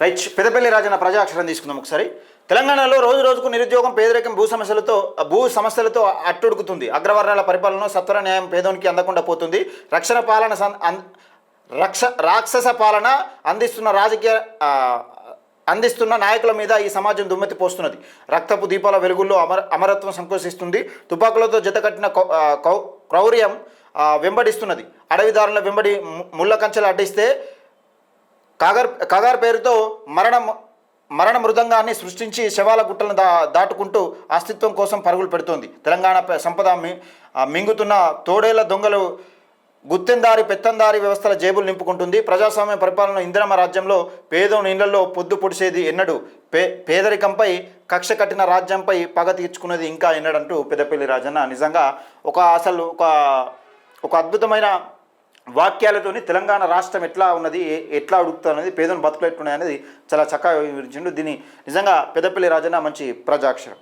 Right, Peddapalli Rajanna ప్రజాక్షరం తీసుకుందాం ఒకసారి. తెలంగాణలో రోజు రోజుకు నిరుద్యోగం, పేదరికం, భూ సమస్యలతో అట్టుడుకుతుంది. అగ్రవర్ణాల పరిపాలన, సత్వర న్యాయం పేదోనికి అందకుండా పోతుంది. రాక్షస పాలన అందిస్తున్న నాయకుల మీద ఈ సమాజం దుమ్మెత్తి పోస్తున్నది. రక్తపు దీపాల వెలుగుల్లో అమరత్వం సంకోచిస్తుంది. తుపాకులతో జతకట్టిన క్రౌర్యం వెంబడిస్తున్నది. అడవిదారుల వెంబడి ముళ్ళ కంచెలు అడ్డిస్తే కగార్ పేరుతో మరణ మృదంగాన్ని సృష్టించి శవాల గుట్టలను దాటుకుంటూ అస్తిత్వం కోసం పరుగులు పెడుతోంది. తెలంగాణ సంపద మింగుతున్న తోడేళ్ల దొంగలు గుత్తెందారి పెత్తందారి వ్యవస్థల జేబులు నింపుకుంటుంది. ప్రజాస్వామ్య పరిపాలన ఇందిరమ్మ రాజ్యంలో పేదోని ఇళ్లలో పొద్దు పొడిసేది ఎన్నడు, పేదరికంపై కక్ష కట్టిన రాజ్యంపై పగ తీర్చుకున్నది ఇంకా ఎన్నడంటూ పెద్దపల్లి రాజన్న నిజంగా ఒక అద్భుతమైన వాక్యాలతోని తెలంగాణ రాష్ట్రం ఎట్లా ఉన్నది, ఎట్లా అడుగుతున్నది, పేదోని బతుకులు ఎట్లున్నాయి అనేది చాలా చక్కగా వివరించిండు. దీన్ని నిజంగా పెద్దపల్లి రాజన్న మంచి ప్రజాక్షరం.